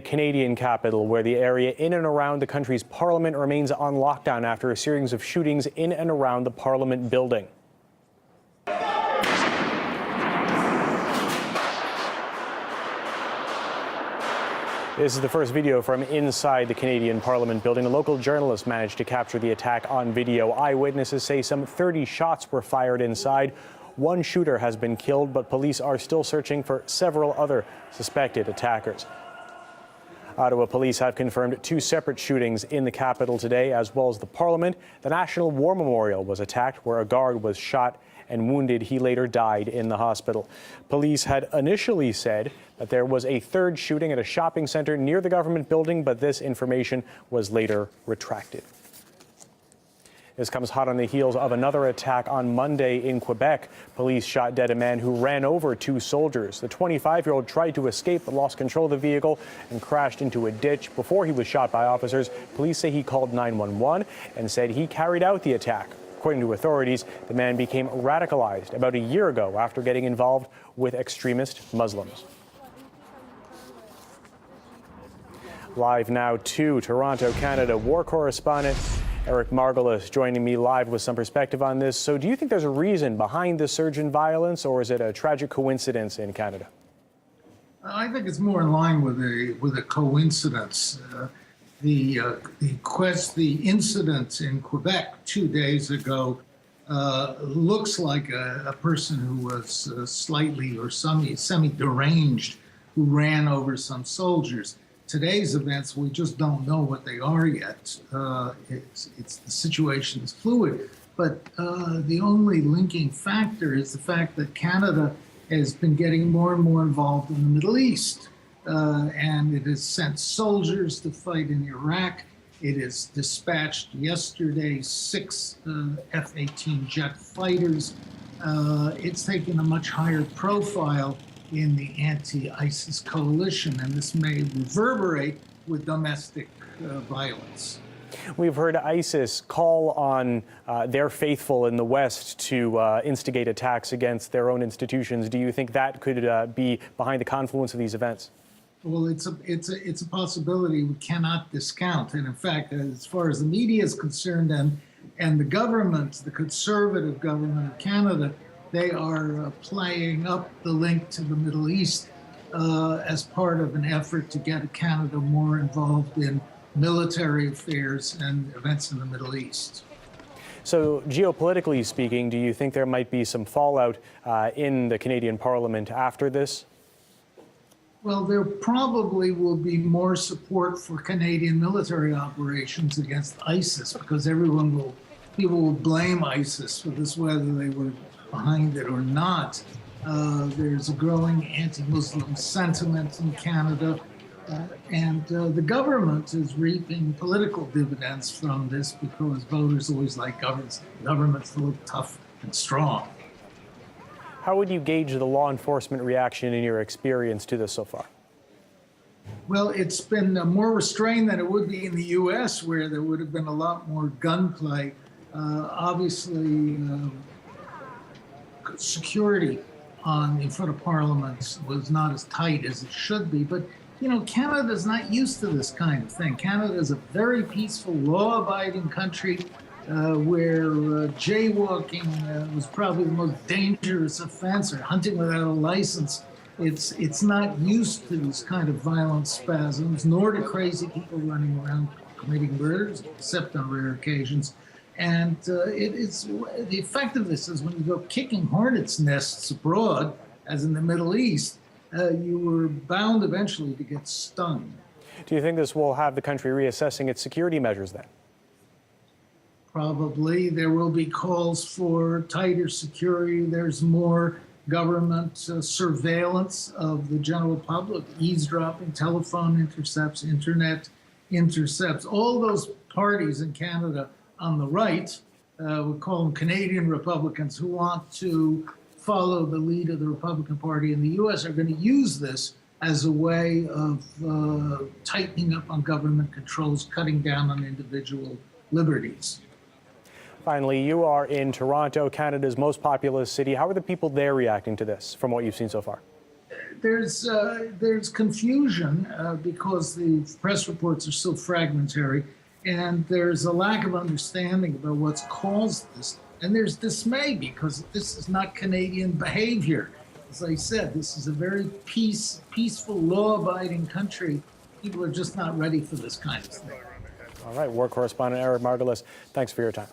Canadian capital, where the area in and around the country's parliament remains on lockdown after a series of shootings in and around the parliament building. This is the first video from inside the Canadian Parliament building. A local journalist managed to capture the attack on video. Eyewitnesses say some 30 shots were fired inside. One shooter has been killed, but police are still searching for several other suspected attackers. Ottawa police have confirmed 2 separate shootings in the capital today, as well as the Parliament. The National War Memorial was attacked, where a guard was shot and wounded. He later died in the hospital. Police had initially said that there was a 3rd shooting at a shopping center near the government building, but this information was later retracted. This comes hot on the heels of another attack on Monday in Quebec. Police shot dead a man who ran over 2 soldiers. The 25-year-old tried to escape but lost control of the vehicle and crashed into a ditch. Before he was shot by officers, police say he called 911 and said he carried out the attack. According to authorities, the man became radicalized about a year ago after getting involved with extremist Muslims. Live now to Toronto, Canada, war correspondent Eric Margolis joining me live with some perspective on this. So do you think there's a reason behind the surge in violence, or is it a tragic coincidence in Canada? I think it's more in line with a coincidence. The incident in Quebec 2 days ago looks like a person who was slightly or semi-deranged who ran over some soldiers. Today's events, we just don't know what they are yet. The situation is fluid, but the only linking factor is the fact that Canada has been getting more and more involved in the Middle East. And it has sent soldiers to fight in Iraq. It has dispatched yesterday 6 F-18 jet fighters. It's taken a much higher profile in the anti-ISIS coalition, and this may reverberate with domestic violence. We've heard ISIS call on their faithful in the West to instigate attacks against their own institutions. Do you think that could be behind the confluence of these events? Well, it's a possibility we cannot discount. And in fact, as far as the media is concerned and the government, the Conservative government of Canada, they are playing up the link to the Middle East as part of an effort to get Canada more involved in military affairs and events in the Middle East. So geopolitically speaking, do you think there might be some fallout in the Canadian Parliament after this? Well, there probably will be more support for Canadian military operations against ISIS, because people will blame ISIS for this, whether they were behind it or not. There's a growing anti-Muslim sentiment in Canada, and the government is reaping political dividends from this because voters always like governments to look tough and strong. How would you gauge the law enforcement reaction in your experience to this so far? Well, it's been more restrained than it would be in the U.S., where there would have been a lot more gunplay. Obviously, security in front of Parliament was not as tight as it should be. But, you know, Canada's not used to this kind of thing. Canada is a very peaceful, law-abiding country where jaywalking was probably the most dangerous offense, or hunting without a license. It's not used to this kind of violent spasms, nor to crazy people running around committing murders, except on rare occasions. And the effect of this is when you go kicking hornets' nests abroad, as in the Middle East, you were bound eventually to get stung. Do you think this will have the country reassessing its security measures then? Probably. There will be calls for tighter security. There's more government surveillance of the general public, eavesdropping, telephone intercepts, internet intercepts. All those parties in Canada on the right, we call them Canadian Republicans, who want to follow the lead of the Republican Party in the U.S., are going to use this as a way of tightening up on government controls, cutting down on individual liberties. Finally, you are in Toronto, Canada's most populous city. How are the people there reacting to this, from what you've seen so far? there's confusion because the press reports are so fragmentary, and there's a lack of understanding about what's caused this. And there's dismay because this is not Canadian behavior. As I said, this is a very peaceful, law-abiding country. People are just not ready for this kind of thing. All right, war correspondent Eric Margolis, thanks for your time.